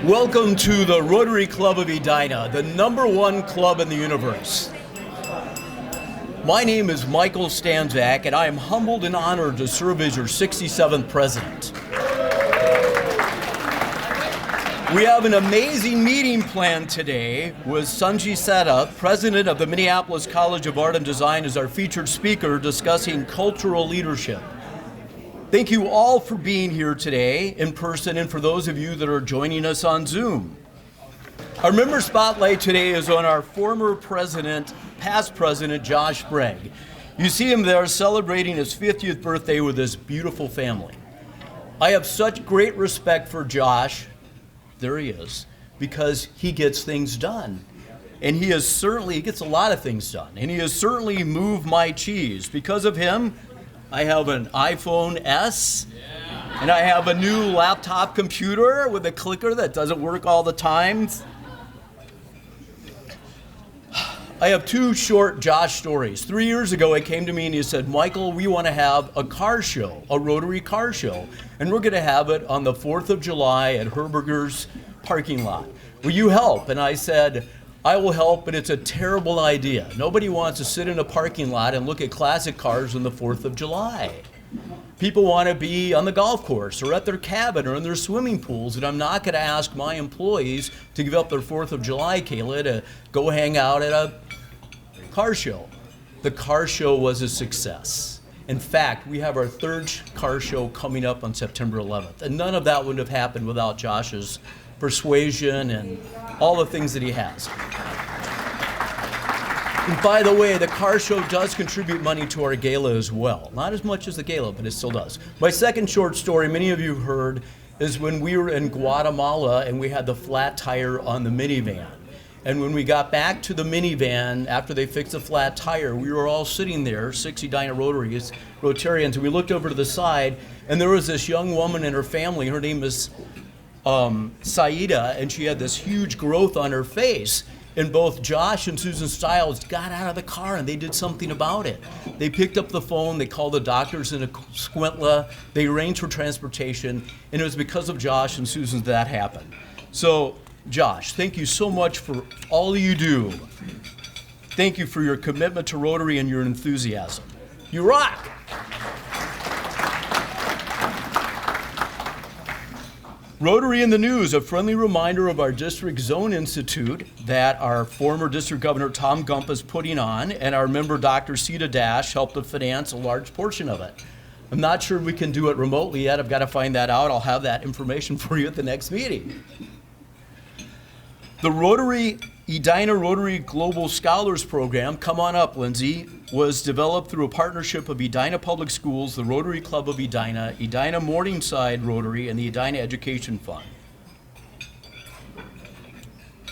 Welcome to the Rotary Club of Edina, the #1 club in the universe. My name is Michael Stanzak, and I am humbled and honored to serve as your 67th president. We have an amazing meeting planned today with Sanjit, president of the Minneapolis College of Art and Design, as our featured speaker discussing cultural leadership. Thank you all for being here today in person and for those of you that are joining us on Zoom. Our member spotlight today is on our former president, past president, Josh Sprague. You see him there celebrating his 50th birthday with his beautiful family. I have such great respect for Josh, there he is, because he gets things done. And he gets a lot of things done. And he has certainly moved my cheese. Because of him, I have an iPhone S, and I have a new laptop computer with a clicker that doesn't work all the time. I have two short Josh stories. 3 years ago, he came to me and he said, Michael, we want to have a car show, a Rotary car show, and we're going to have it on the 4th of July at Herberger's parking lot. Will you help? And I said, I will help, but it's a terrible idea. Nobody wants to sit in a parking lot and look at classic cars on the 4th of July. People want to be on the golf course or at their cabin or in their swimming pools, and I'm not going to ask my employees to give up their 4th of July, Kayla, to go hang out at a car show. The car show was a success. In fact, we have our third car show coming up on September 11th, and none of that would have happened without Josh's persuasion and all the things that he has. And by the way, the car show does contribute money to our gala as well. Not as much as the gala, but it still does. My second short story, many of you have heard, is when we were in Guatemala and we had the flat tire on the minivan. And when we got back to the minivan, after they fixed the flat tire, we were all sitting there, 6 Edina Rotarians, and we looked over to the side, and there was this young woman and her family. Her name is Saida, and she had this huge growth on her face. And both Josh and Susan Stiles got out of the car and they did something about it. They picked up the phone, they called the doctors in Escuintla, they arranged for transportation, and it was because of Josh and Susan that happened. So, Josh, thank you so much for all you do. Thank you for your commitment to Rotary and your enthusiasm. You rock! Rotary in the News, a friendly reminder of our District Zone Institute that our former District Governor Tom Gump is putting on, and our member Dr. Sita Dash helped to finance a large portion of it. I'm not sure we can do it remotely yet. I've got to find that out. I'll have that information for you at the next meeting. The Edina Rotary Global Scholars Program, come on up, Lindsey, was developed through a partnership of Edina Public Schools, the Rotary Club of Edina, Edina Morningside Rotary, and the Edina Education Fund.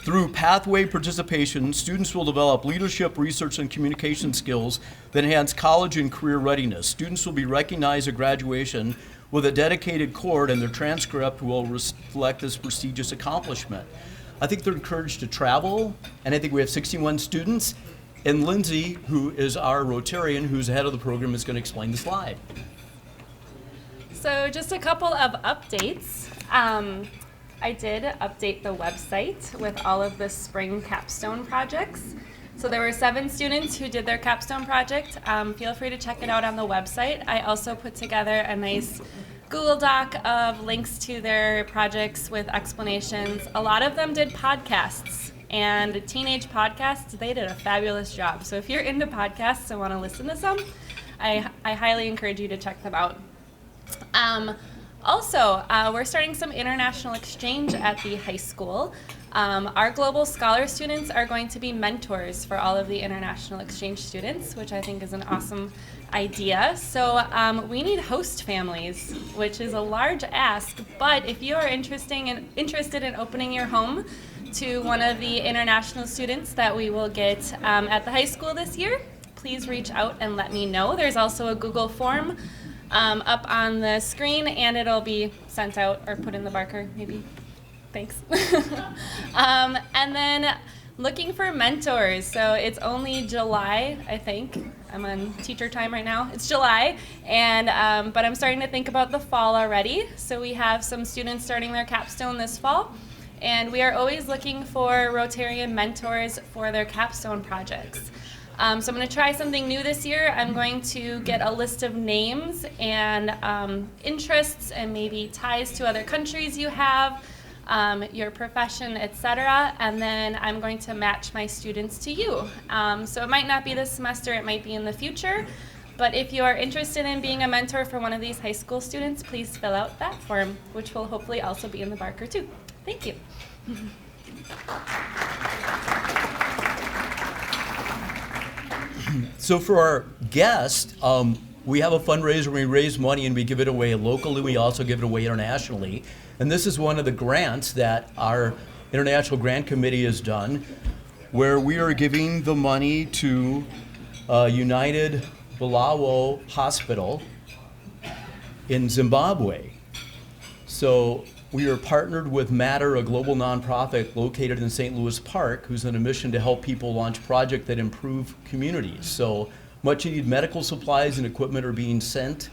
Through pathway participation, students will develop leadership, research, and communication skills that enhance college and career readiness. Students will be recognized at graduation with a dedicated cord, and their transcript will reflect this prestigious accomplishment. I think they're encouraged to travel, and I think we have 61 students. And Lindsey, who is our Rotarian, who's the head of the program, is going to explain the slide. So just a couple of updates. I did update the website with all of the spring capstone projects. So there were 7 students who did their capstone project. Feel free to check it out on the website. I also put together a nice Google Doc of links to their projects with explanations. A lot of them did podcasts, and teenage podcasts, they did a fabulous job. So if you're into podcasts and want to listen to some, I highly encourage you to check them out. Also, we're starting some international exchange at the high school. Our Global Scholar students are going to be mentors for all of the international exchange students, which I think is an awesome idea. So we need host families, which is a large ask, but if you are interested in opening your home to one of the international students that we will get at the high school this year, please reach out and let me know. There's also a Google form up on the screen, and it'll be sent out or put in the Barker, maybe. Thanks. And then looking for mentors. So it's only July, I think. I'm on teacher time right now. It's July, and but I'm starting to think about the fall already. So we have some students starting their capstone this fall, And we are always looking for Rotarian mentors for their capstone projects. So I'm going to try something new this year. I'm going to get a list of names and interests and maybe ties to other countries you have, your profession, etc. And then I'm going to match my students to you. So it might not be this semester, it might be in the future. But if you are interested in being a mentor for one of these high school students, please fill out that form, which will hopefully also be in the Barker too. Thank you. So for our guest, we have a fundraiser where we raise money and we give it away locally. We also give it away internationally. And this is one of the grants that our International Grant Committee has done, where we are giving the money to United Bulawayo Hospital in Zimbabwe. So we are partnered with Matter, a global nonprofit located in St. Louis Park, who's on a mission to help people launch projects that improve communities. So much needed medical supplies and equipment are being sent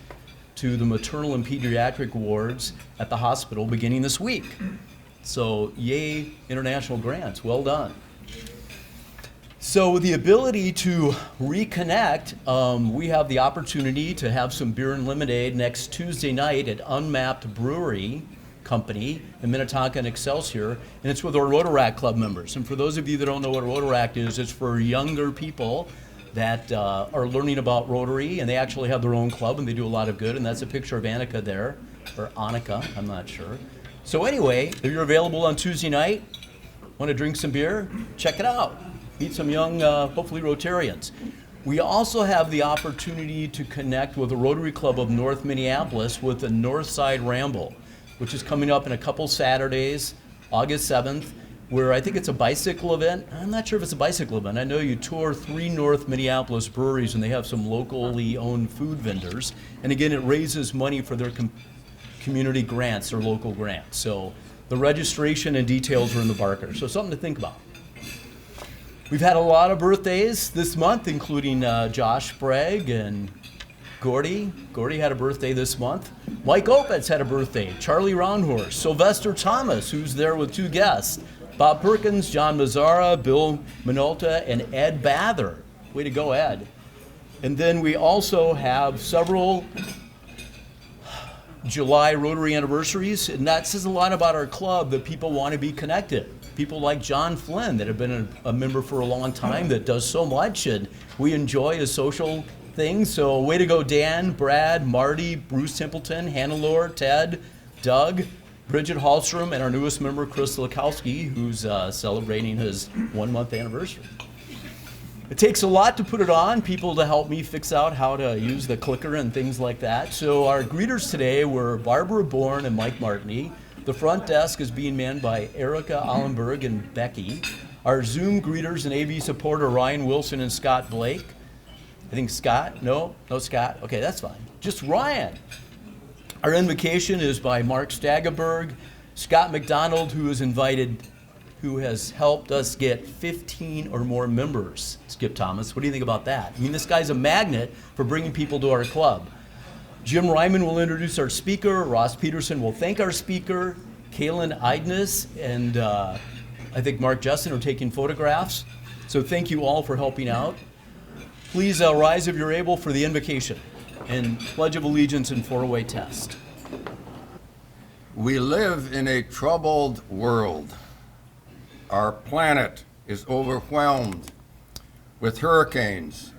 to the maternal and pediatric wards at the hospital beginning this week. So yay, international grants, well done. So with the ability to reconnect, we have the opportunity to have some beer and lemonade next Tuesday night at Unmapped Brewery Company in Minnetonka and Excelsior, and it's with our Rotaract Club members. And for those of you that don't know what Rotaract is, it's for younger people that are learning about Rotary, and they actually have their own club, and they do a lot of good, and that's a picture of Annika there, or Annika, I'm not sure. So anyway, if you're available on Tuesday night, want to drink some beer, check it out. Meet some young, hopefully Rotarians. We also have the opportunity to connect with the Rotary Club of North Minneapolis with the Northside Ramble, which is coming up in a couple Saturdays, August 7th, where I think it's a bicycle event. I'm not sure if it's a bicycle event. I know you tour 3 North Minneapolis breweries and they have some locally owned food vendors. And again, it raises money for their community grants or local grants. So the registration and details are in the Barker. So something to think about. We've had a lot of birthdays this month, including Josh Sprague and Gordy. Gordy had a birthday this month. Mike Opitz had a birthday. Charlie Roundhorse. Sylvester Thomas, who's there with 2 guests. Bob Perkins, John Mazzara, Bill Minolta, and Ed Bather. Way to go, Ed. And then we also have several July Rotary Anniversaries, and that says a lot about our club, that people want to be connected. People like John Flynn that have been a member for a long time that does so much, and we enjoy his social things. So way to go, Dan, Brad, Marty, Bruce Templeton, Hannah Lore, Ted, Doug, Bridget Hallstrom, and our newest member, Chris Lakowski, who's celebrating his 1-month anniversary. It takes a lot to put it on, people to help me fix out how to use the clicker and things like that. So our greeters today were Barbara Bourne and Mike Martini. The front desk is being manned by Erica Allenberg and Becky. Our Zoom greeters and AV supporter Ryan Wilson and Scott Blake. I think Scott, no Scott, okay, that's fine. Just Ryan. Our invocation is by Mark Stageberg, Scott MacDonald, who has helped us get 15 or more members. Skip Thomas, what do you think about that? I mean, this guy's a magnet for bringing people to our club. Jim Ryman will introduce our speaker. Ross Peterson will thank our speaker. Kaylin Idness and I think Mark Justin are taking photographs. So thank you all for helping out. Please rise if you're able for the invocation and Pledge of Allegiance and 4-way test. We live in a troubled world. Our planet is overwhelmed with hurricanes,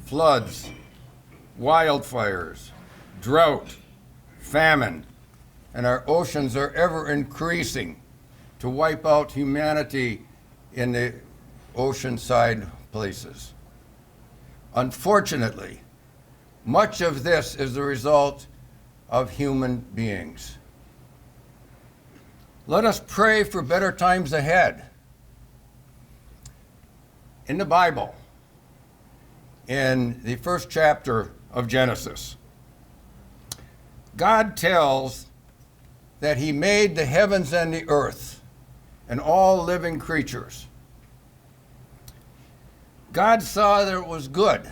floods, wildfires, drought, famine, and our oceans are ever increasing to wipe out humanity in the oceanside places. Unfortunately, much of this is the result of human beings. Let us pray for better times ahead. In the Bible, in the first chapter of Genesis, God tells that he made the heavens and the earth and all living creatures. God saw that it was good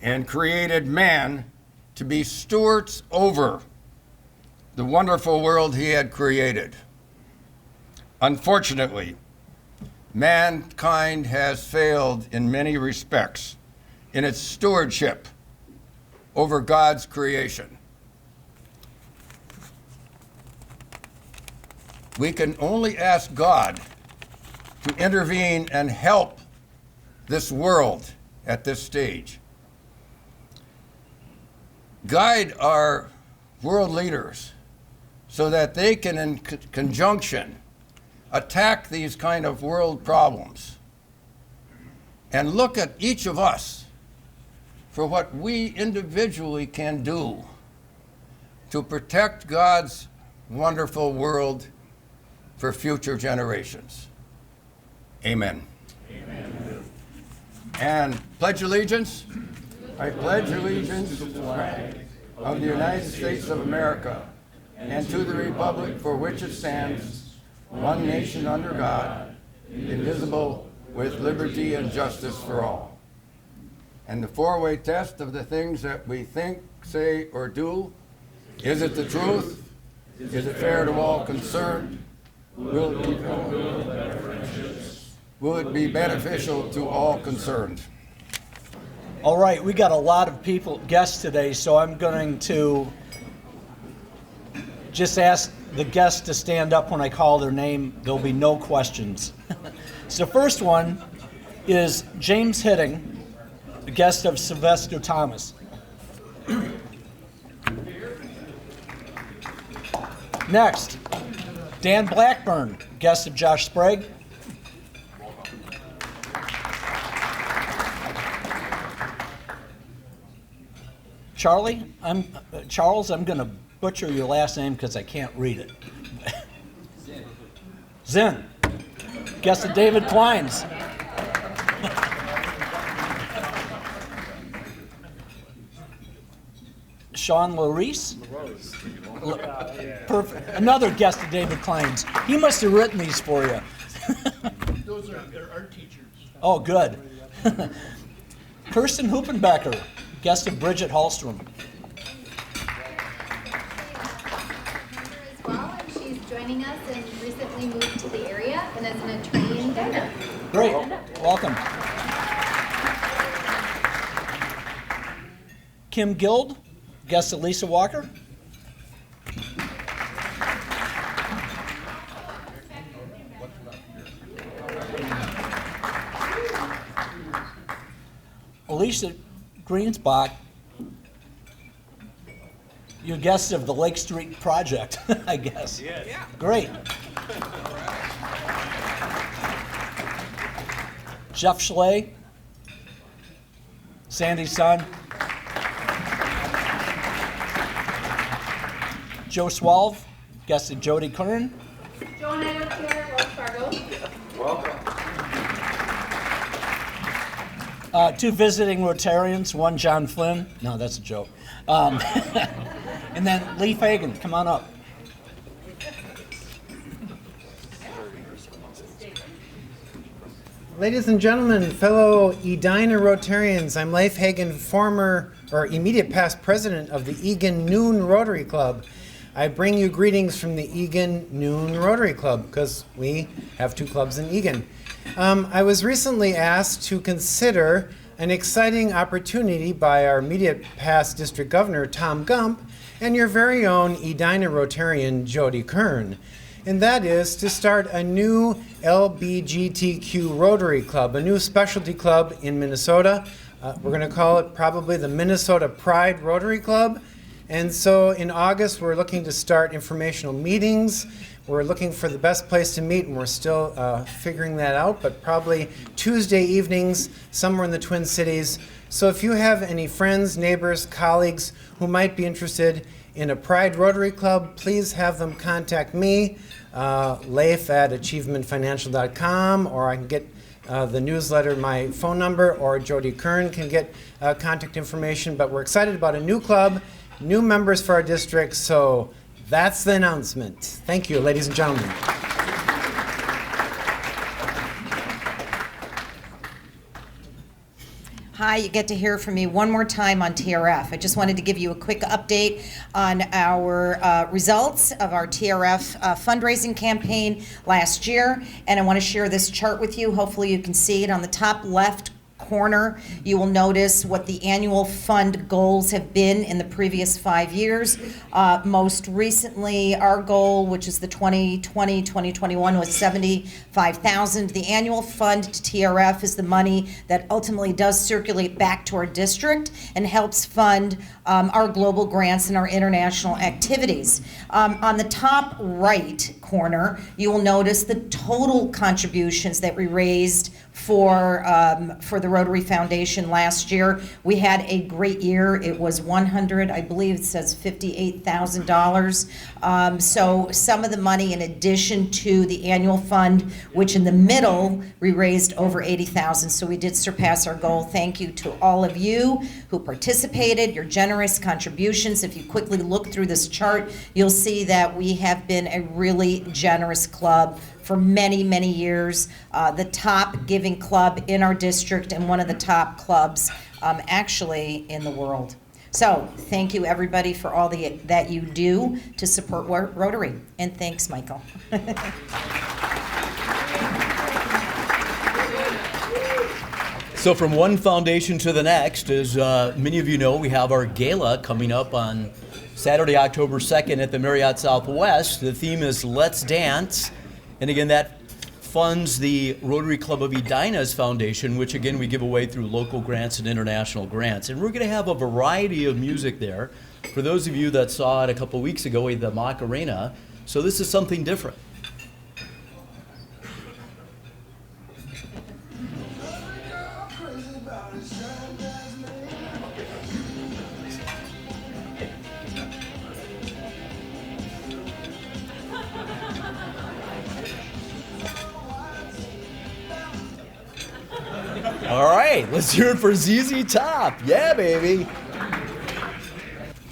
and created man to be stewards over the wonderful world he had created. Unfortunately, mankind has failed in many respects in its stewardship over God's creation. We can only ask God to intervene and help this world at this stage. Guide our world leaders so that they can, in conjunction, attack these kind of world problems and look at each of us for what we individually can do to protect God's wonderful world for future generations. Amen. Amen. And pledge allegiance. I pledge allegiance to the flag of the United States of America and to the republic for which it stands, one nation under God, indivisible, with liberty and justice for all. And the four-way test of the things that we think, say, or do: is it the truth? Is it fair to all concerned? Will it be beneficial to all concerned? All right, we got a lot of guests today, so I'm going to just ask the guests to stand up when I call their name. There'll be no questions. So the first one is James Hitting, the guest of Sylvester Thomas. Next, Dan Blackburn, guest of Josh Sprague. Charles, I'm going to butcher your last name because I can't read it. Zinn, guest of David Klein's. Sean Laurice. Perfect. Another guest of David Klein's. He must have written these for you. Those are art teachers. Oh, good. Kirsten Huppenbecker, guest of Bridget Hallstrom. As well, and she's joining us and recently moved to the area and is an attorney in Edina. Great. Welcome. Kim Guild, guest of Lisa Walker. Alicia Greensbach, you're guest of the Lake Street Project, I guess. Yes. Yeah. Great. Jeff Schley, Sandy's son. Joe Swalve, guest of Jody Kern. Joe and I work here at Wells Fargo. Welcome. Two visiting Rotarians, one John Flynn. No, that's a joke. And then Leif Hagen, come on up. Ladies and gentlemen, fellow Edina Rotarians, I'm Leif Hagen, former or immediate past president of the Eagan Noon Rotary Club. I bring you greetings from the Eagan Noon Rotary Club because we have two clubs in Eagan. I was recently asked to consider an exciting opportunity by our immediate past district governor, Tom Gump, and your very own Edina Rotarian, Jody Kern. And that is to start a new LGBTQ Rotary Club, a new specialty club in Minnesota. We're going to call it probably the Minnesota Pride Rotary Club. And so in August, we're looking to start informational meetings. We're looking for the best place to meet, and we're still figuring that out, but probably Tuesday evenings somewhere in the Twin Cities. So if you have any friends, neighbors, colleagues who might be interested in a Pride Rotary Club, please have them contact me, Leif at achievementfinancial.com, or I can get the newsletter, my phone number, or Jody Kern can get contact information. But we're excited about a new club, new members for our district, so that's the announcement. Thank you, ladies and gentlemen. Hi, you get to hear from me one more time on TRF. I just wanted to give you a quick update on our results of our TRF fundraising campaign last year, and I want to share this chart with you. Hopefully you can see it on the top left corner. You will notice what the annual fund goals have been in the previous 5 years. Most recently, our goal, which is the 2020-2021, was $75,000. The annual fund to TRF is the money that ultimately does circulate back to our district and helps fund our global grants and our international activities. On the top right corner, you will notice the total contributions that we raised for the Rotary Foundation last year. We had a great year. It was I believe it says $58,000. So some of the money in addition to the annual fund, which in the middle, we raised over $80,000. So we did surpass our goal. Thank you to all of you who participated, your generous contributions. If you quickly look through this chart, you'll see that we have been a really generous club for many, many years, the top giving club in our district and one of the top clubs actually in the world. So thank you everybody for all that you do to support Rotary. And thanks, Michael. So from one foundation to the next, as many of you know, we have our gala coming up on Saturday, October 2nd at the Marriott Southwest. The theme is Let's Dance. And again, that funds the Rotary Club of Edina's foundation, which again we give away through local grants and international grants. And we're going to have a variety of music there. For those of you that saw it a couple weeks ago at the Mock Arena, so this is something different. All right, let's hear it for ZZ Top. Yeah, baby.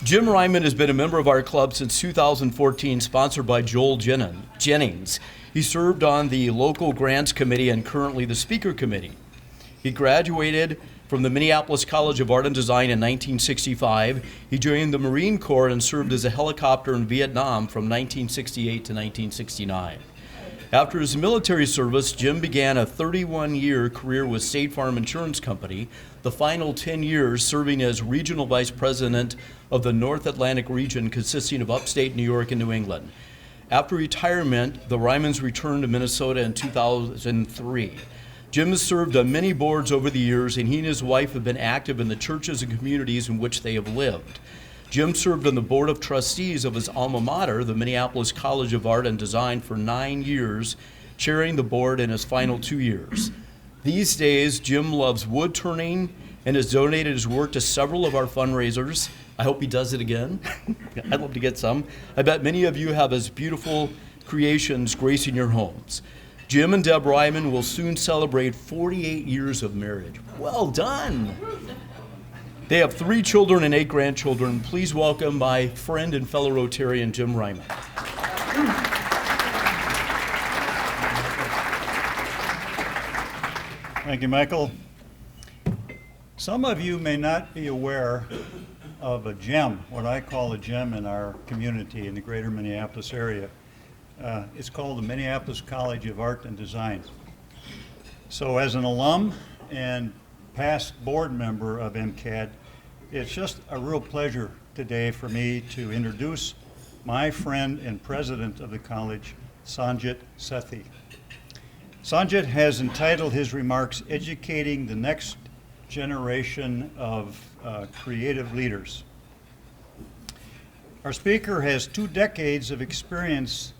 Jim Ryman has been a member of our club since 2014, sponsored by Joel Jennings. He served on the local grants committee and currently the speaker committee. He graduated from the Minneapolis College of Art and Design in 1965. He joined the Marine Corps and served as a helicopter in Vietnam from 1968 to 1969. After his military service, Jim began a 31-year career with State Farm Insurance Company, the final 10 years serving as Regional Vice President of the North Atlantic region consisting of upstate New York and New England. After retirement, the Rymans returned to Minnesota in 2003. Jim has served on many boards over the years, and he and his wife have been active in the churches and communities in which they have lived. Jim served on the board of trustees of his alma mater, the Minneapolis College of Art and Design, for 9 years, chairing the board in his final 2 years. These days, Jim loves wood turning and has donated his work to several of our fundraisers. I hope he does it again. I'd love to get some. I bet many of you have his beautiful creations gracing your homes. Jim and Deb Ryman will soon celebrate 48 years of marriage. Well done. They have 3 children and 8 grandchildren. Please welcome my friend and fellow Rotarian, Jim Ryman. Thank you, Michael. Some of you may not be aware of a gem, what I call a gem in our community in the greater Minneapolis area. It's called the Minneapolis College of Art and Design. So as an alum and past board member of MCAD, it's just a real pleasure today for me to introduce my friend and president of the college, Sanjit Sethi. Sanjit has entitled his remarks, Educating the Next Generation of Creative Leaders. Our speaker has 2 decades of experience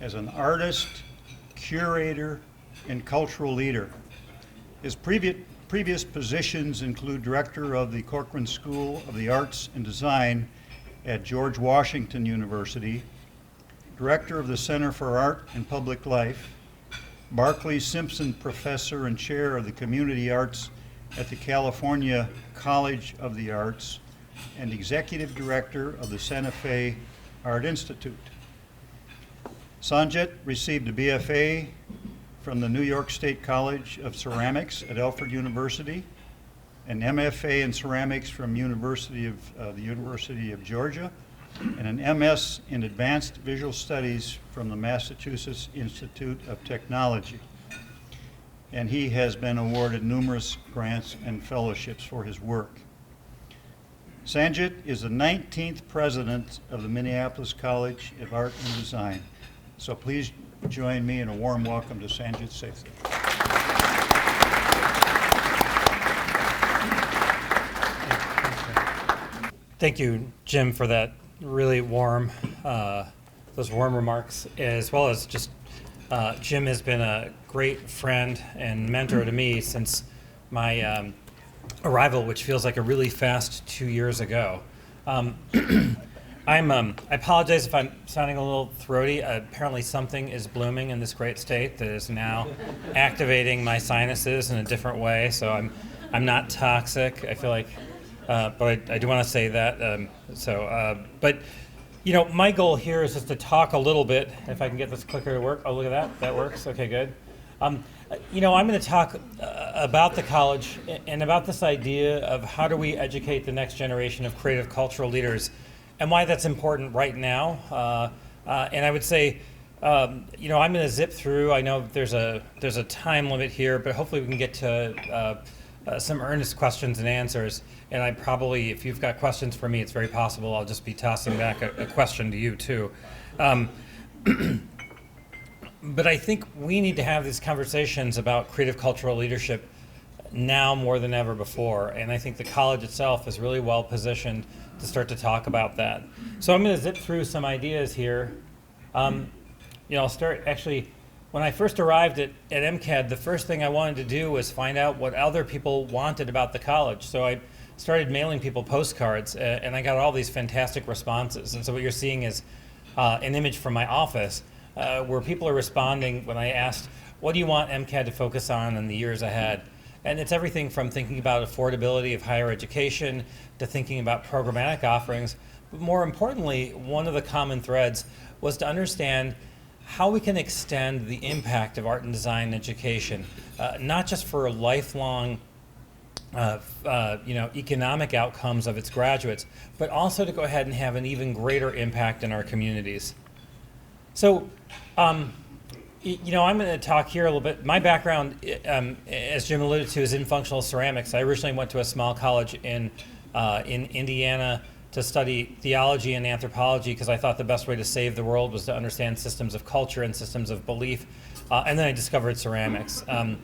as an artist, curator, and cultural leader. His previous positions include director of the Corcoran School of the Arts and Design at George Washington University, director of the Center for Art and Public Life, Barclay Simpson Professor and Chair of the Community Arts at the California College of the Arts, and Executive Director of the Santa Fe Art Institute. Sanjit received a BFA from the New York State College of Ceramics at Alfred University, an MFA in ceramics from the University of Georgia, and an MS in advanced visual studies from the Massachusetts Institute of Technology. And he has been awarded numerous grants and fellowships for his work. Sanjit is the 19th president of the Minneapolis College of Art and Design. So please join me in a warm welcome to Sanjit Sethi. Thank you, Jim, for that really warm, those warm remarks, as well as just Jim has been a great friend and mentor to me since my arrival, which feels like a really fast 2 years ago. I apologize if I'm sounding a little throaty. Apparently something is blooming in this great state that is now activating my sinuses in a different way, so I'm not toxic. I feel like, but I do want to say that. But you know, my goal here is just to talk a little bit. If I can get this clicker to work. Oh, look at that. That works. Okay, good. You know, I'm going to talk about the college and about this idea of how do we educate the next generation of creative cultural leaders and why that's important right now. And I would say, you know, I'm going to zip through. I know there's a time limit here, but hopefully we can get to some earnest questions and answers. And I probably, if you've got questions for me, it's very possible I'll just be tossing back a question to you too. But I think we need to have these conversations about creative cultural leadership now more than ever before. And I think the college itself is really well positioned to start to talk about that. So I'm going to zip through some ideas here. You know, I'll start actually, when I first arrived at MCAD, the first thing I wanted to do was find out what other people wanted about the college. So I started mailing people postcards, and I got all these fantastic responses. And so what you're seeing is an image from my office where people are responding when I asked, what do you want MCAD to focus on in the years ahead? And it's everything from thinking about affordability of higher education to thinking about programmatic offerings. But more importantly, one of the common threads was to understand how we can extend the impact of art and design education, not just for lifelong you know, economic outcomes of its graduates, but also to go ahead and have an even greater impact in our communities. So, you know, I'm going to talk here a little bit. My background, as Jim alluded to, is in functional ceramics. I originally went to a small college in Indiana to study theology and anthropology because I thought the best way to save the world was to understand systems of culture and systems of belief. And then I discovered ceramics. And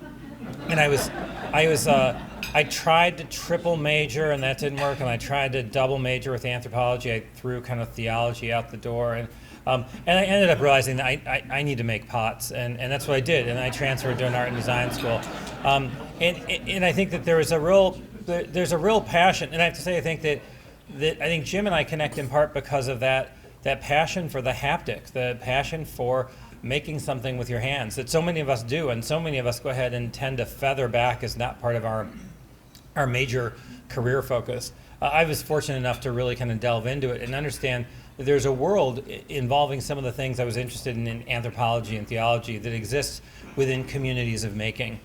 I tried to triple major and that didn't work, and I tried to double major with anthropology. I threw kind of theology out the door, and I ended up realizing that I need to make pots, and that's what I did, and I transferred to an art and design school. And I think that there's a real passion, and I have to say I think Jim and I connect in part because of that passion for the haptic, the passion for making something with your hands that so many of us do, and so many of us go ahead and tend to feather back as not part of our major career focus. I was fortunate enough to really kind of delve into it and understand that there's a world involving some of the things I was interested in anthropology and theology that exists within communities of making.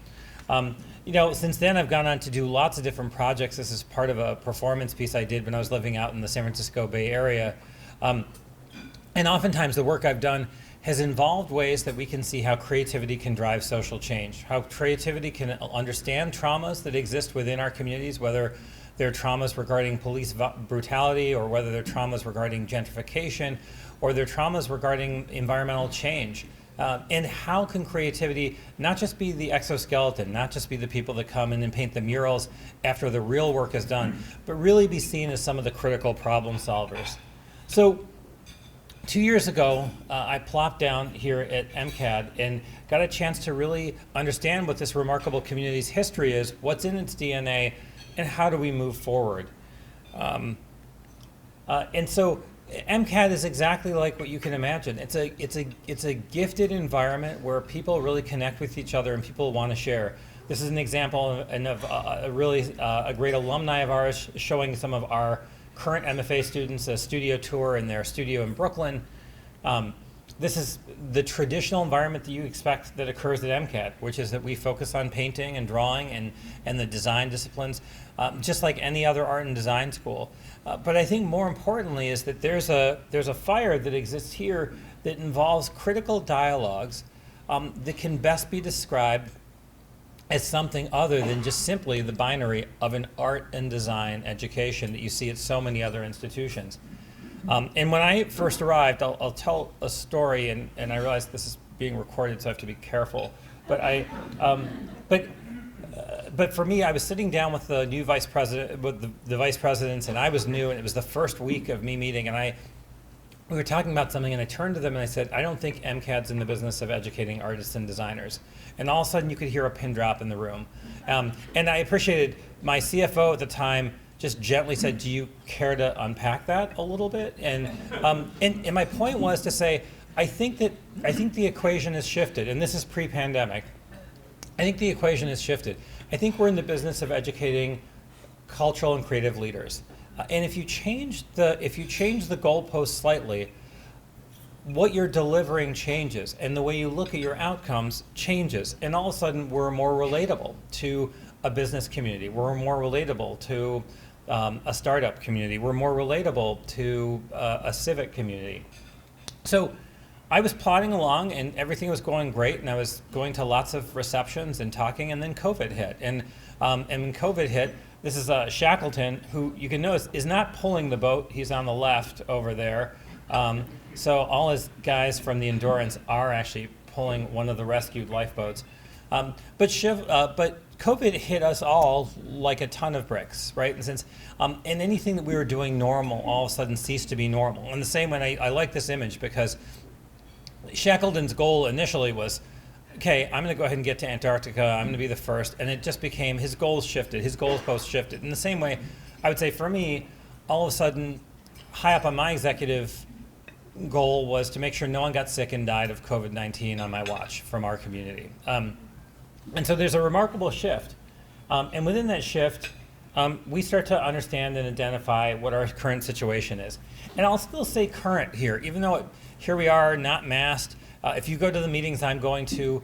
You know, since then I've gone on to do lots of different projects. This is part of a performance piece I did when I was living out in the San Francisco Bay Area. And oftentimes the work I've done has involved ways that we can see how creativity can drive social change, how creativity can understand traumas that exist within our communities, whether they're traumas regarding police brutality or whether they're traumas regarding gentrification or they're traumas regarding environmental change. And how can creativity not just be the exoskeleton, not just be the people that come in and paint the murals after the real work is done, but really be seen as some of the critical problem solvers. So 2 years ago, I plopped down here at MCAD and got a chance to really understand what this remarkable community's history is, what's in its DNA, and how do we move forward. And so MCAD is exactly like what you can imagine. It's a gifted environment where people really connect with each other and people want to share. This is an example of a really a great alumni of ours showing some of our current MFA students a studio tour in their studio in Brooklyn. this is the traditional environment that you expect that occurs at MCAD, which is that we focus on painting and drawing and the design disciplines, just like any other art and design school. But I think more importantly is that there's a fire that exists here that involves critical dialogues that can best be described as something other than just simply the binary of an art and design education that you see at so many other institutions. And when I first arrived, I'll tell a story, and I realize this is being recorded, so I have to be careful. But but for me, I was sitting down with the new vice president, with the vice presidents, and I was new, and it was the first week of me meeting, and we were talking about something, and I turned to them and I said, I don't think MCAD's in the business of educating artists and designers. And all of a sudden, you could hear a pin drop in the room. And I appreciated my CFO at the time just gently said, do you care to unpack that a little bit? And my point was to say, I think the equation has shifted, and this is pre-pandemic. I think the equation has shifted. I think we're in the business of educating cultural and creative leaders. And if you change the goalpost slightly, what you're delivering changes, and the way you look at your outcomes changes. And all of a sudden, we're more relatable to a business community. We're more relatable to a startup community. We're more relatable to a civic community. So I was plodding along, and everything was going great, and I was going to lots of receptions and talking, and then COVID hit. And when COVID hit, this is Shackleton, who you can notice is not pulling the boat. He's on the left over there. So all his guys from the Endurance are actually pulling one of the rescued lifeboats. But COVID hit us all like a ton of bricks, right? And anything that we were doing normal all of a sudden ceased to be normal. In the same way, I like this image because Shackleton's goal initially was, okay, I'm going to go ahead and get to Antarctica. I'm going to be the first. And it just became, his goals shifted. His goalposts shifted. In the same way, I would say for me, all of a sudden, high up on my executive goal was to make sure no one got sick and died of COVID-19 on my watch from our community. And so there's a remarkable shift. And within that shift, we start to understand and identify what our current situation is. And I'll still say current here, even though here we are, not masked. If you go to the meetings I'm going to,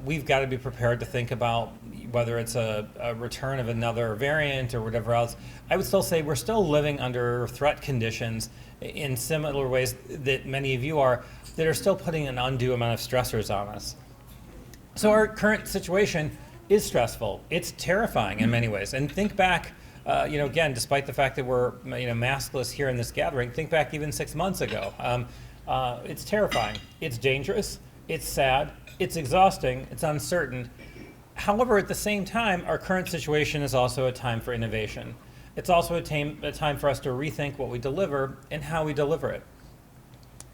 we've got to be prepared to think about whether it's a return of another variant or whatever else. I would still say we're still living under threat conditions in similar ways that many of you are, that are still putting an undue amount of stressors on us. So our current situation is stressful. It's terrifying in many ways. And think back, again, despite the fact that we're maskless here in this gathering, think back even 6 months ago. It's terrifying. It's dangerous. It's sad. It's exhausting. It's uncertain. However, at the same time, our current situation is also a time for innovation. It's also a time for us to rethink what we deliver and how we deliver it.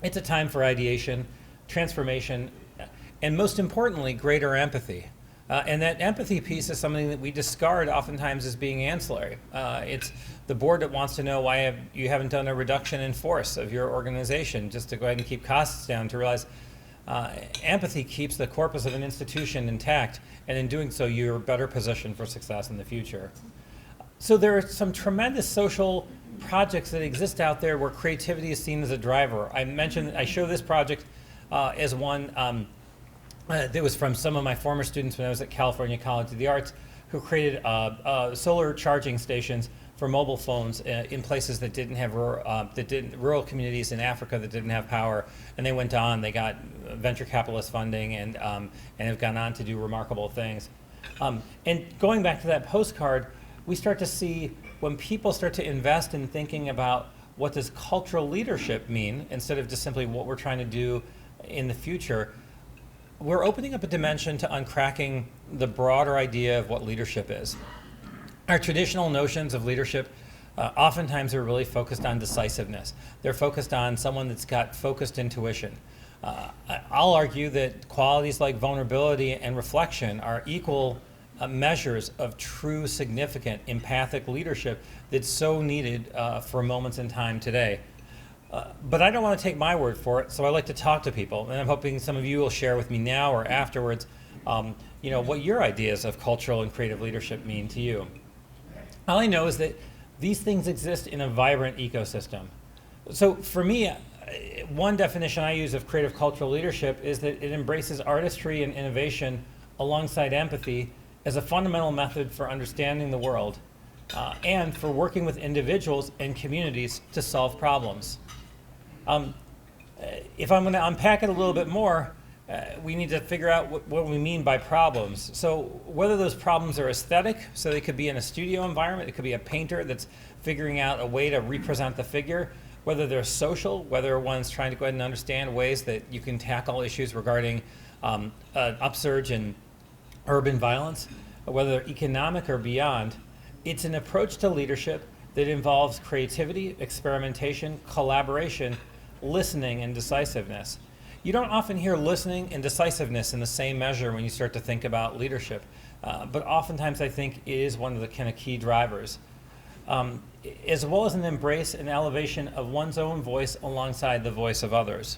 It's a time for ideation, transformation, and most importantly, greater empathy. And that empathy piece is something that we discard oftentimes as being ancillary. It's the board that wants to know why you haven't done a reduction in force of your organization, just to go ahead and keep costs down, to realize empathy keeps the corpus of an institution intact, and in doing so, you're better positioned for success in the future. So there are some tremendous social projects that exist out there where creativity is seen as a driver. I show this project as one that was from some of my former students when I was at California College of the Arts, who created solar charging stations for mobile phones in places that didn't have rural communities in Africa that didn't have power. And they went on, they got venture capitalist funding and have gone on to do remarkable things. And going back to that postcard, we start to see when people start to invest in thinking about what does cultural leadership mean, instead of just simply what we're trying to do in the future, we're opening up a dimension to uncracking the broader idea of what leadership is. Our traditional notions of leadership oftentimes are really focused on decisiveness. They're focused on someone that's got focused intuition. I'll argue that qualities like vulnerability and reflection are equal measures of true, significant, empathic leadership that's so needed for moments in time today. But I don't want to take my word for it, so I like to talk to people, and I'm hoping some of you will share with me now or afterwards, what your ideas of cultural and creative leadership mean to you. All I know is that these things exist in a vibrant ecosystem. So for me, one definition I use of creative cultural leadership is that it embraces artistry and innovation alongside empathy as a fundamental method for understanding the world and for working with individuals and communities to solve problems. If I'm going to unpack it a little bit more, we need to figure out what we mean by problems. So whether those problems are aesthetic, so they could be in a studio environment, it could be a painter that's figuring out a way to represent the figure, whether they're social, whether one's trying to go ahead and understand ways that you can tackle issues regarding an upsurge in urban violence, whether they're economic or beyond. It's an approach to leadership that involves creativity, experimentation, collaboration, listening, and decisiveness. You don't often hear listening and decisiveness in the same measure when you start to think about leadership, but oftentimes I think it is one of the kind of key drivers, as well as an embrace and elevation of one's own voice alongside the voice of others.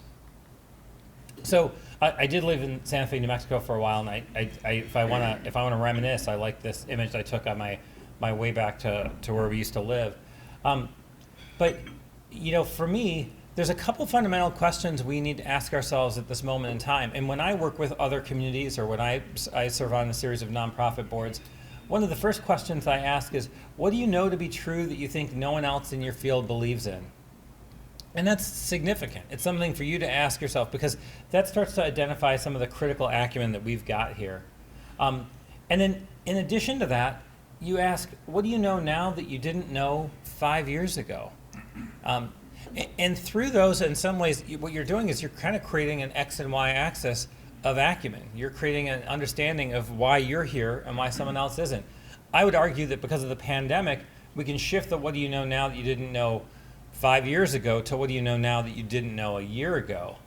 So I did live in Santa Fe, New Mexico for a while, and if I want to reminisce, I like this image I took on my way back to where we used to live. But you know, for me, there's a couple fundamental questions we need to ask ourselves at this moment in time. And when I work with other communities or when I serve on a series of nonprofit boards, one of the first questions I ask is, what do you know to be true that you think no one else in your field believes in? And that's significant. It's something for you to ask yourself because that starts to identify some of the critical acumen that we've got here. And then in addition to that, you ask, what do you know now that you didn't know 5 years ago? And through those, in some ways, what you're doing is you're kind of creating an X and Y axis of acumen. You're creating an understanding of why you're here and why someone else isn't. I would argue that because of the pandemic, we can shift the what do you know now that you didn't know 5 years ago to what do you know now that you didn't know a year ago.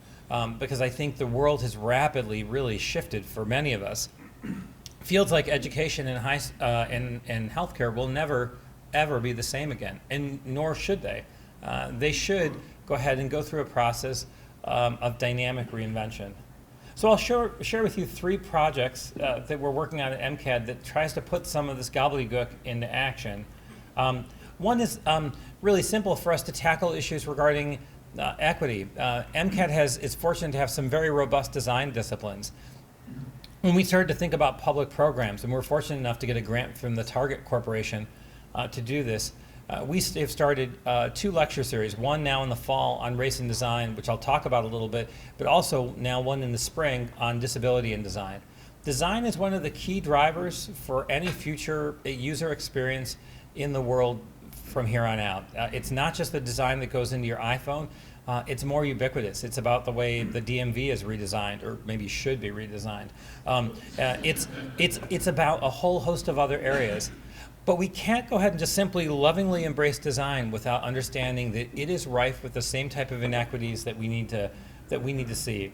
Because I think the world has rapidly really shifted for many of us. Fields like education and and healthcare will never, ever be the same again, and nor should they. They should go ahead and go through a process of dynamic reinvention. So I'll share with you 3 projects that we're working on at MCAD that tries to put some of this gobbledygook into action. One is really simple for us to tackle issues regarding equity. MCAD is fortunate to have some very robust design disciplines. When we started to think about public programs, and we're fortunate enough to get a grant from the Target Corporation to do this, we have started 2 lecture series, one now in the fall on race and design, which I'll talk about a little bit, but also now one in the spring on disability and design. Design is one of the key drivers for any future user experience in the world from here on out. It's not just the design that goes into your iPhone, it's more ubiquitous. It's about the way the DMV is redesigned, or maybe should be redesigned. It's about a whole host of other areas. But we can't go ahead and just simply lovingly embrace design without understanding that it is rife with the same type of inequities that we need to see.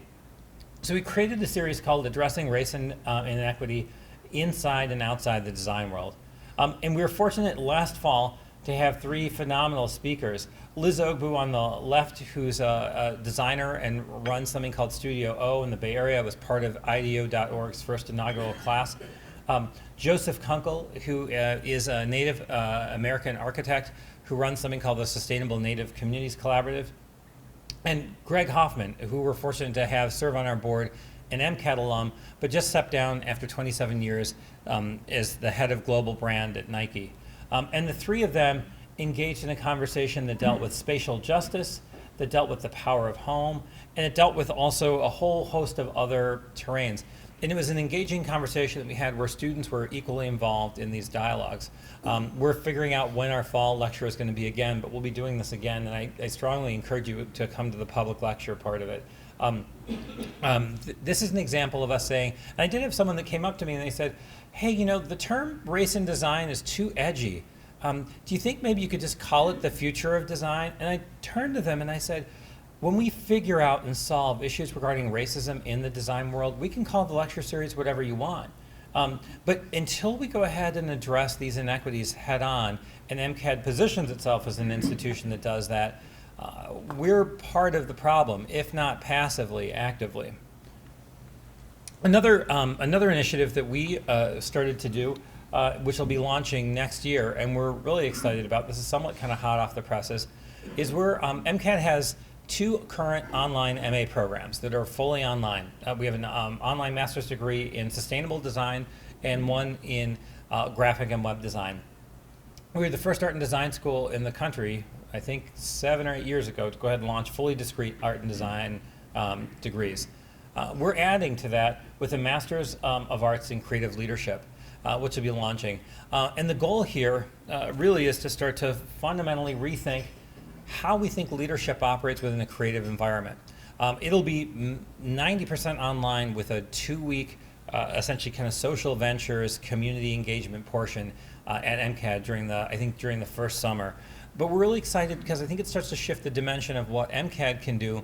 So we created a series called Addressing Race and Inequity Inside and Outside the Design World. And we were fortunate last fall to have 3 phenomenal speakers. Liz Ogbu on the left, who's a designer and runs something called Studio O in the Bay Area, was part of IDEO.org's first inaugural class. Joseph Kunkel, who is a Native American architect who runs something called the Sustainable Native Communities Collaborative. And Greg Hoffman, who we're fortunate to have serve on our board, an MCAD alum, but just stepped down after 27 years as the head of global brand at Nike. And the 3 of them engaged in a conversation that dealt with spatial justice, that dealt with the power of home, and it dealt with also a whole host of other terrains. And it was an engaging conversation that we had where students were equally involved in these dialogues. We're figuring out when our fall lecture is going to be again, but we'll be doing this again, and I strongly encourage you to come to the public lecture part of it. This is an example of us saying, and I did have someone that came up to me and they said, hey, you know, the term race and design is too edgy. Do you think maybe you could just call it the future of design? And I turned to them and I said, when we figure out and solve issues regarding racism in the design world, we can call the lecture series whatever you want. But until we go ahead and address these inequities head on, and MCAD positions itself as an institution that does that, we're part of the problem, if not passively, actively. Another initiative that we started to do, which will be launching next year, and we're really excited about, this is somewhat kind of hot off the presses, is MCAD has 2 current online MA programs that are fully online. We have an online master's degree in sustainable design and one in graphic and web design. We were the first art and design school in the country, I think 7 or 8 years ago, to go ahead and launch fully discrete art and design degrees. We're adding to that with a Master's of Arts in Creative Leadership, which will be launching. And the goal here really is to start to fundamentally rethink how we think leadership operates within a creative environment. It'll be 90% online with a 2-week, essentially kind of social ventures, community engagement portion at MCAD during the first summer. But we're really excited because I think it starts to shift the dimension of what MCAD can do,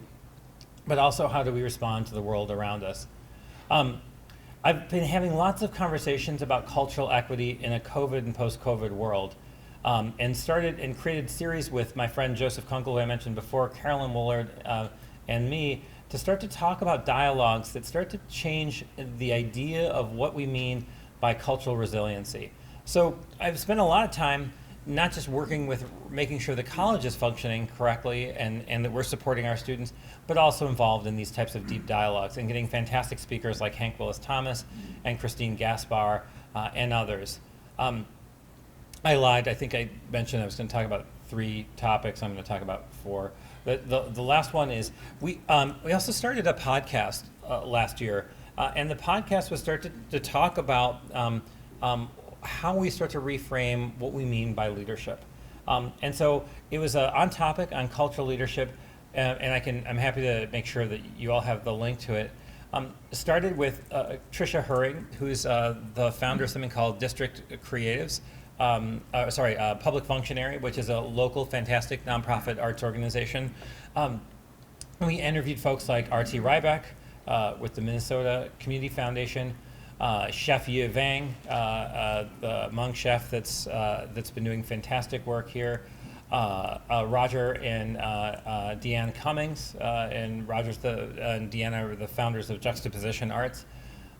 but also how do we respond to the world around us. I've been having lots of conversations about cultural equity in a COVID and post-COVID world, and started and created a series with my friend Joseph Kunkel, who I mentioned before, Carolyn Woolard, and me, to start to talk about dialogues that start to change the idea of what we mean by cultural resiliency. So I've spent a lot of time not just working with making sure the college is functioning correctly and that we're supporting our students, but also involved in these types of deep dialogues and getting fantastic speakers like Hank Willis Thomas and Christine Gaspar and others. I lied. I think I mentioned I was going to talk about 3 topics. I'm going to talk about 4. The last one is we also started a podcast last year, and the podcast was started to talk about how we start to reframe what we mean by leadership. And so it was on topic on cultural leadership, and I'm happy to make sure that you all have the link to it. Started with Tricia Herring, who's the founder of something called District Creatives, Public Functionary, which is a local fantastic nonprofit arts organization. We interviewed folks like R.T. Ryback with the Minnesota Community Foundation, Chef Ye Vang, the Hmong chef that's been doing fantastic work here, Roger and Deanne Cummings, and Deanna are the founders of Juxtaposition Arts,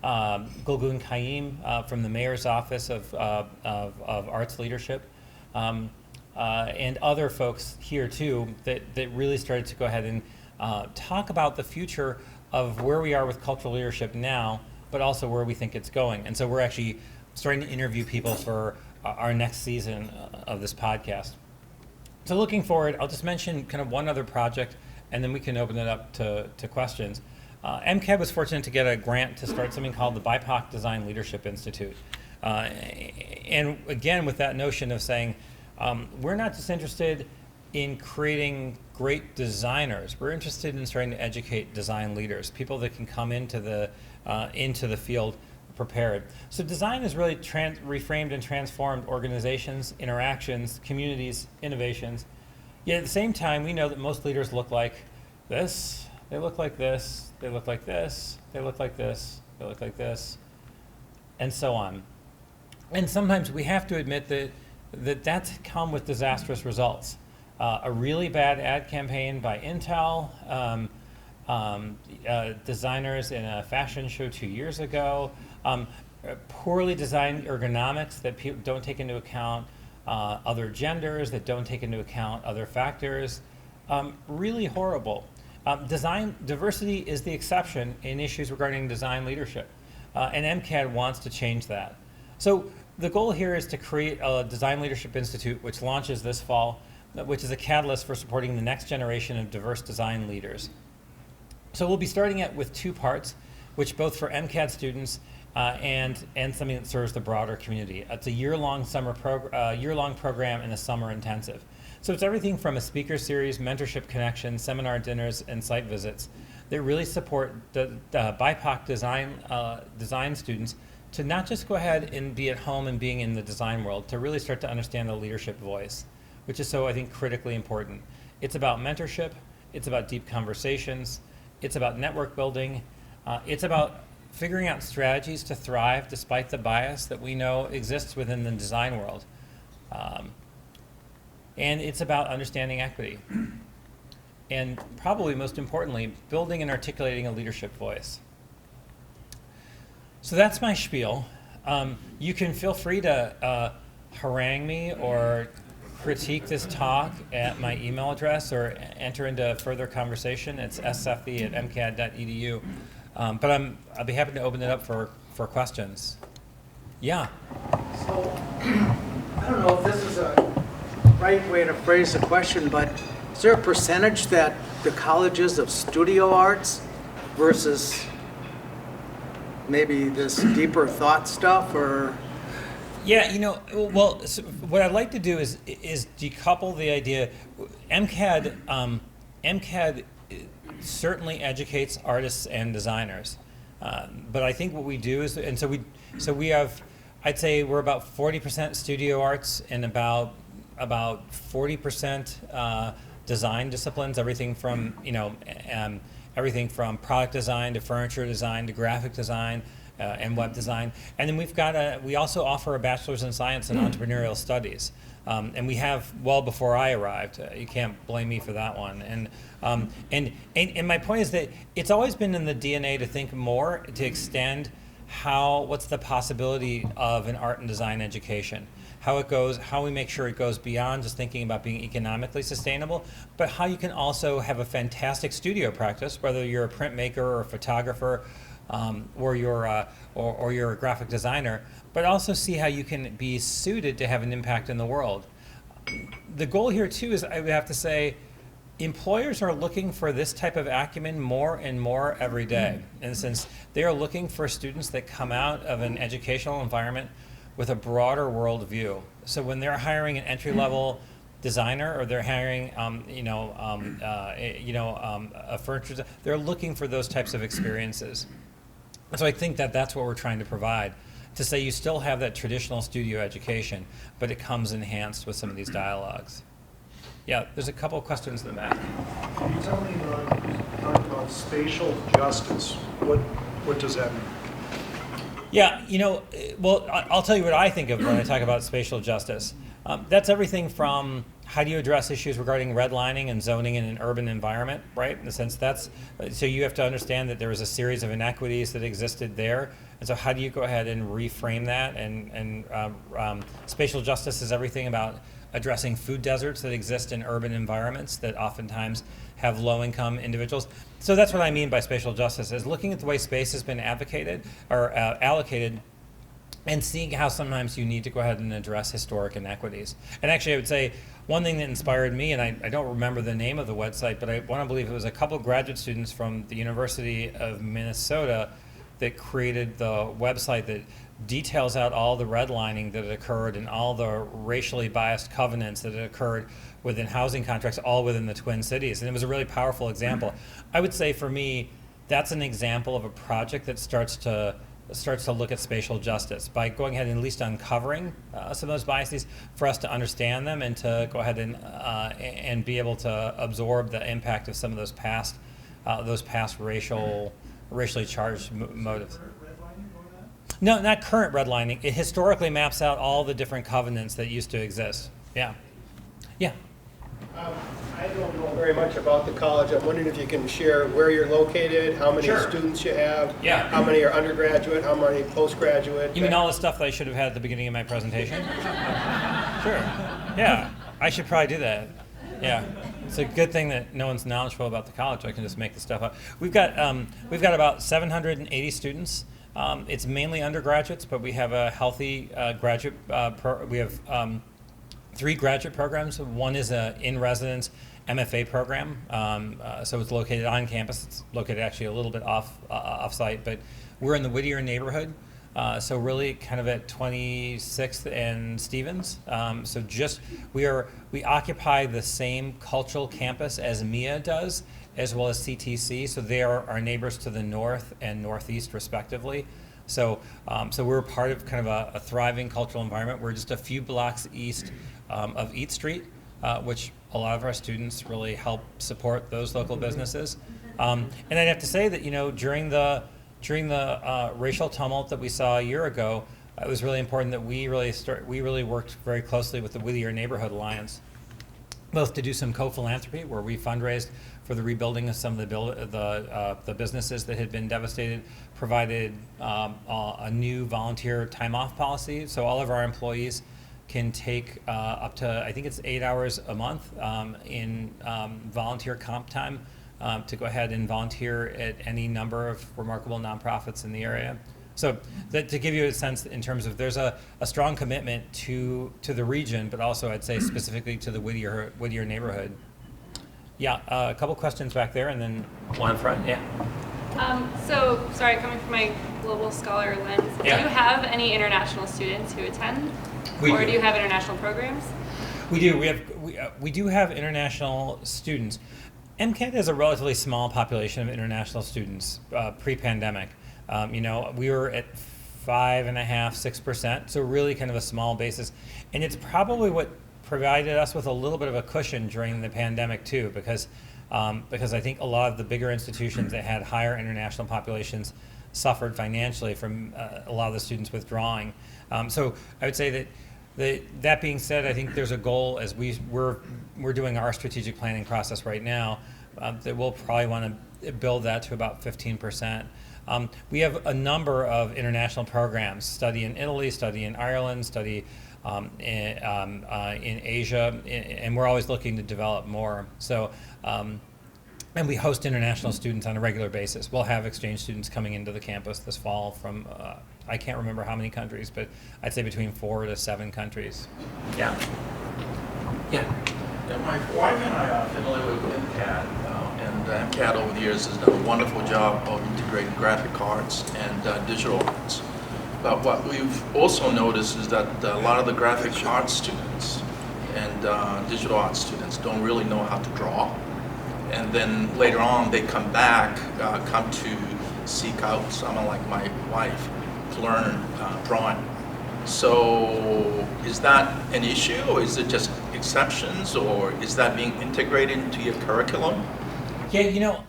Gulgun Kaim from the Mayor's Office of Arts Leadership, and other folks here too that really started to go ahead and talk about the future of where we are with cultural leadership now, but also where we think it's going. And so we're actually starting to interview people for our next season of this podcast. So looking forward, I'll just mention kind of one other project, and then we can open it up to questions. MCAD was fortunate to get a grant to start something called the BIPOC Design Leadership Institute. And again, with that notion of saying, we're not just interested in creating great designers, we're interested in starting to educate design leaders, people that can come into the field prepared. So design has really reframed and transformed organizations, interactions, communities, innovations. Yet at the same time, we know that most leaders look like this, they look like this, they look like this, they look like this, they look like this, and so on. And sometimes we have to admit that's come with disastrous results. A really bad ad campaign by Intel, designers in a fashion show 2 years ago, poorly designed ergonomics that don't take into account other genders, that don't take into account other factors. Really horrible. Design diversity is the exception in issues regarding design leadership, and MCAD wants to change that. So the goal here is to create a Design Leadership Institute, which launches this fall, which is a catalyst for supporting the next generation of diverse design leaders. So we'll be starting it with 2 parts, which both for MCAD students and something that serves the broader community. It's a year-long program and a summer intensive. So it's everything from a speaker series, mentorship connections, seminar dinners, and site visits that really support the BIPOC design students to not just go ahead and be at home and being in the design world, to really start to understand the leadership voice, which is so, I think, critically important. It's about mentorship, it's about deep conversations, it's about network building, it's about figuring out strategies to thrive despite the bias that we know exists within the design world. And it's about understanding equity. And probably most importantly, building and articulating a leadership voice. So that's my spiel. You can feel free to harangue me or critique this talk at my email address or enter into further conversation, it's ssethi@mcad.edu. But I'll be happy to open it up for questions. Yeah. So, I don't know if this is a right way to phrase the question, but is there a percentage that the colleges of studio arts versus maybe this deeper thought stuff, or? Yeah, well, so what I'd like to do is decouple the idea. MCAD certainly educates artists and designers, but I think what we do is, and so we have, I'd say we're about 40% studio arts and about 40% design disciplines, everything from everything from product design to furniture design to graphic design. And web design, and then we also offer a bachelor's in science and entrepreneurial studies, and we have well before I arrived. You can't blame me for that one. And my point is that it's always been in the DNA to think more, to extend what's the possibility of an art and design education, how it goes, how we make sure it goes beyond just thinking about being economically sustainable, but how you can also have a fantastic studio practice, whether you're a printmaker or a photographer. Or you're a graphic designer, but also see how you can be suited to have an impact in the world. The goal here too is, I would have to say, employers are looking for this type of acumen more and more every day. And since they are looking for students that come out of an educational environment with a broader worldview. So when they're hiring an entry-level designer, or they're hiring, a furniture, they're looking for those types of experiences. So I think that's what we're trying to provide, to say you still have that traditional studio education, but it comes enhanced with some of these dialogues. Yeah, there's a couple of questions in the back. Can you tell me about spatial justice? What does that mean? Yeah, well, I'll tell you what I think of when I talk about spatial justice. That's everything from how do you address issues regarding redlining and zoning in an urban environment, right? In the sense so you have to understand that there was a series of inequities that existed there. And so how do you go ahead and reframe that? And spatial justice is everything about addressing food deserts that exist in urban environments that oftentimes have low-income individuals. So that's what I mean by spatial justice, is looking at the way space has been advocated or allocated, and seeing how sometimes you need to go ahead and address historic inequities. And actually, I would say one thing that inspired me, and I don't remember the name of the website, but I want to believe it was a couple of graduate students from the University of Minnesota that created the website that details out all the redlining that had occurred and all the racially biased covenants that had occurred within housing contracts, all within the Twin Cities. And it was a really powerful example. I would say for me, that's an example of a project that starts to look at spatial justice by going ahead and at least uncovering some of those biases for us to understand them and to go ahead and be able to absorb the impact of some of those past racially charged motives. No, not current redlining. It historically maps out all the different covenants that used to exist. Yeah. Yeah. I don't know very much about the college. I'm wondering if you can share where you're located, how many students you have, how many are undergraduate, how many postgraduate. You mean all the stuff that I should have had at the beginning of my presentation? Sure. Yeah, I should probably do that. Yeah, it's a good thing that no one's knowledgeable about the college. I can just make the stuff up. We've got about 780 students. It's mainly undergraduates, but we have a healthy graduate. We have 3 graduate programs. One is an in-residence MFA program, so it's located on campus. It's located actually a little bit off-site, but we're in the Whittier neighborhood, so really kind of at 26th and Stevens. So we occupy the same cultural campus as MIA does, as well as CTC. So they are our neighbors to the north and northeast, respectively. So we're part of kind of a thriving cultural environment. We're just a few blocks east of Eat Street, which a lot of our students really help support those local businesses. And I'd have to say that during the racial tumult that we saw a year ago, it was really important that we really worked very closely with the Whittier Neighborhood Alliance, both to do some co-philanthropy where we fundraised for the rebuilding of some of the businesses that had been devastated, provided a new volunteer time off policy, so all of our employees can take up to, I think it's 8 hours a month in volunteer comp time to go ahead and volunteer at any number of remarkable nonprofits in the area. So that, to give you a sense in terms of, there's a strong commitment to the region, but also I'd say specifically to the Whittier neighborhood. Yeah, a couple questions back there, and then one in front. Yeah. So, sorry, coming from my global scholar lens, Yeah. do you have any international students who attend? We or do. Do you have international programs? We do. We do have international students. MCAD has a relatively small population of international students pre-pandemic. We were at 5.5%, 6%, so really kind of a small basis. And it's probably what provided us with a little bit of a cushion during the pandemic too, because I think a lot of the bigger institutions that had higher international populations suffered financially from a lot of the students withdrawing. So I would say that being said, I think there's a goal as we're doing our strategic planning process right now that we'll probably want to build that to about 15%. We have a number of international programs: study in Italy, study in Ireland, study in Asia, and we're always looking to develop more. So, and we host international students on a regular basis. We'll have exchange students coming into the campus this fall from, I can't remember how many countries, but I'd say between 4 to 7 countries. Yeah. Yeah. Yeah, my wife and I are familiar with MCAD, and MCAD over the years has done a wonderful job of integrating graphic arts and digital arts. But what we've also noticed is that a lot of the graphic arts students and digital arts students don't really know how to draw. And then later on, they come to seek out someone like my wife to learn drawing. So is that an issue, or is it just exceptions, or is that being integrated into your curriculum? Yeah,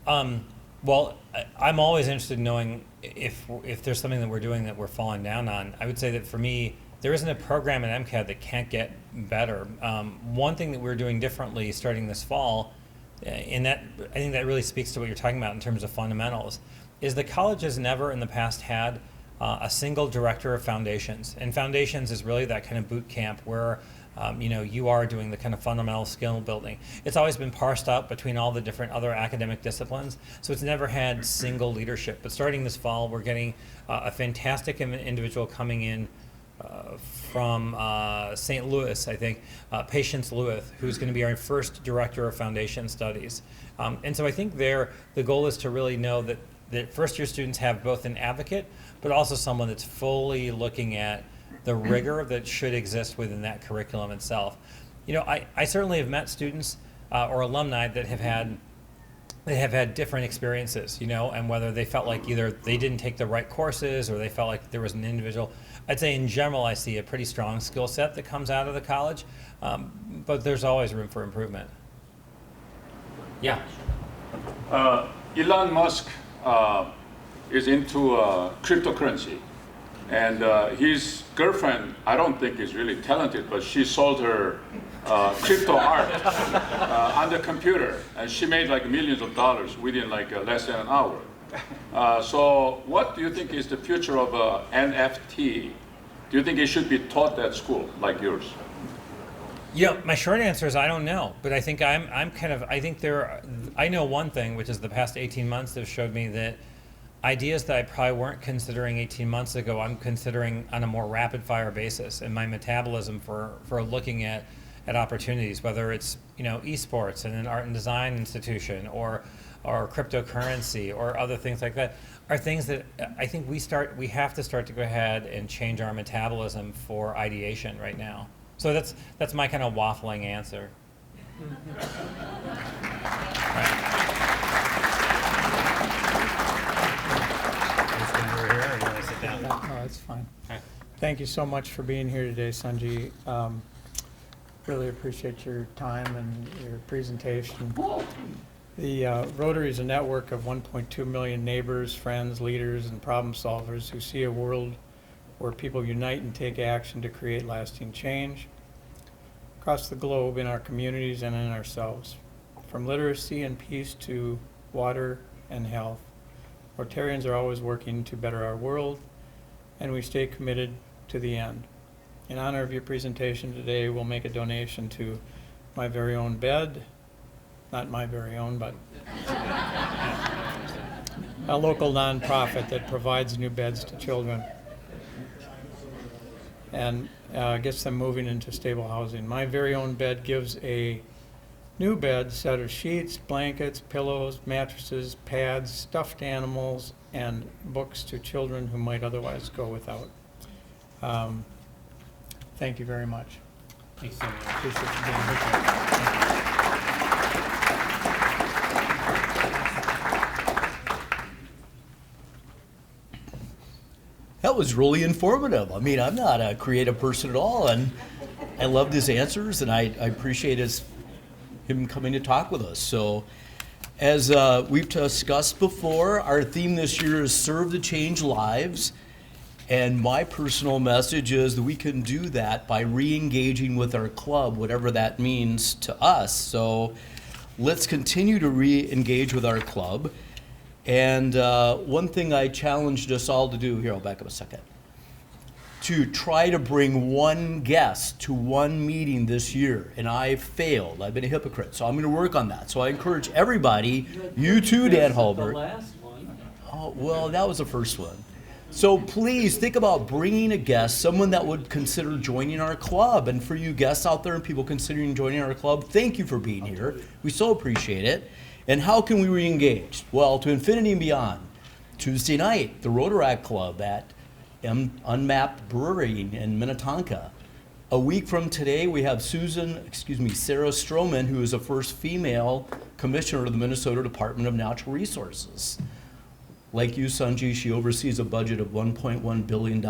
I'm always interested in knowing if there's something that we're doing that we're falling down on. I would say that for me, there isn't a program at MCAD that can't get better. One thing that we're doing differently starting this fall, and that I think that really speaks to what you're talking about in terms of fundamentals, is the college has never in the past had a single director of foundations. And foundations is really that kind of boot camp where you are doing the kind of fundamental skill building. It's always been parsed out between all the different other academic disciplines, so it's never had single leadership. But starting this fall, we're getting a fantastic individual coming in from St. Louis, I think, Patience Lewis, who's going to be our first director of foundation studies. And so I think the goal is to really know that first-year students have both an advocate, but also someone that's fully looking at the rigor that should exist within that curriculum itself. I certainly have met students or alumni that have had different experiences, and whether they felt like either they didn't take the right courses or they felt like there was an individual. I'd say in general, I see a pretty strong skill set that comes out of the college, but there's always room for improvement. Yeah. Elon Musk is into cryptocurrency. And his girlfriend, I don't think is really talented, but she sold her crypto art on the computer, and she made like millions of dollars within like less than an hour. So what do you think is the future of NFT? Do you think it should be taught at school like yours? My short answer is I don't know, but I think I know one thing, which is the past 18 months have showed me that ideas that I probably weren't considering 18 months ago, I'm considering on a more rapid fire basis, and my metabolism for looking at opportunities, whether it's esports and an art and design institution or cryptocurrency or other things like that, are things that I think we have to start to go ahead and change our metabolism for ideation right now. So that's my kind of waffling answer. No, that's fine. Thank you so much for being here today, Sanjit. Really appreciate your time and your presentation. The Rotary is a network of 1.2 million neighbors, friends, leaders, and problem solvers who see a world where people unite and take action to create lasting change across the globe in our communities and in ourselves. From literacy and peace to water and health, Rotarians are always working to better our world, and we stay committed to the end. in honor of your presentation today, we'll make a donation to My Very Own Bed, not my very own, but a local nonprofit that provides new beds to children and gets them moving into stable housing. My Very Own Bed gives a new bed, set of sheets, blankets, pillows, mattresses, pads, stuffed animals, and books to children who might otherwise go without. Thank you very much. Thanks so much. Appreciate you being here today. That was really informative. I mean, I'm not a creative person at all, and I loved his answers, and I appreciate him coming to talk with us. So, as we've discussed before, our theme this year is Serve to Change Lives, and my personal message is that we can do that by re-engaging with our club, whatever that means to us. So, let's continue to re-engage with our club. And one thing I challenged us all to do, here, I'll back up a second, to try to bring one guest to one meeting this year. And I failed. I've been a hypocrite. So I'm going to work on that. So I encourage everybody, you too, Dan Hulbert. Oh, well, that was the first one. So please think about bringing a guest, someone that would consider joining our club. And for you guests out there and people considering joining our club, thank you for being here. We so appreciate it. And how can we re-engage? Well, to infinity and beyond. Tuesday night, the Rotaract Club at Unmapped Brewery in Minnetonka. A week from today, we have Sarah Stroman, who is the first female commissioner of the Minnesota Department of Natural Resources. Like you, Sanjit, she oversees a budget of $1.1 billion.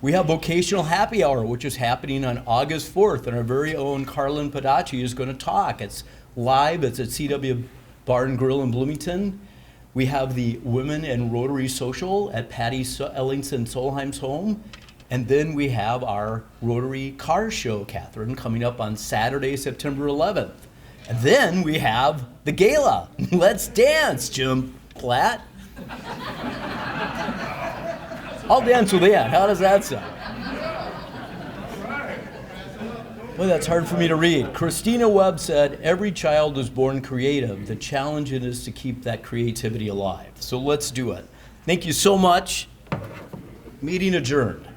We have Vocational Happy Hour, which is happening on August 4th, and our very own Carlin Padachi is going to talk. It's live. It's at CW Bar and Grill in Bloomington. We have the Women and Rotary Social at Patty Ellingson Solheim's home. And then we have our Rotary Car Show, Catherine, coming up on Saturday, September 11th. And then we have the Gala. Let's dance, Jim Platt. I'll dance with that. How does that sound? Well, that's hard for me to read. Christina Webb said, every child is born creative. The challenge is to keep that creativity alive. So let's do it. Thank you so much. Meeting adjourned.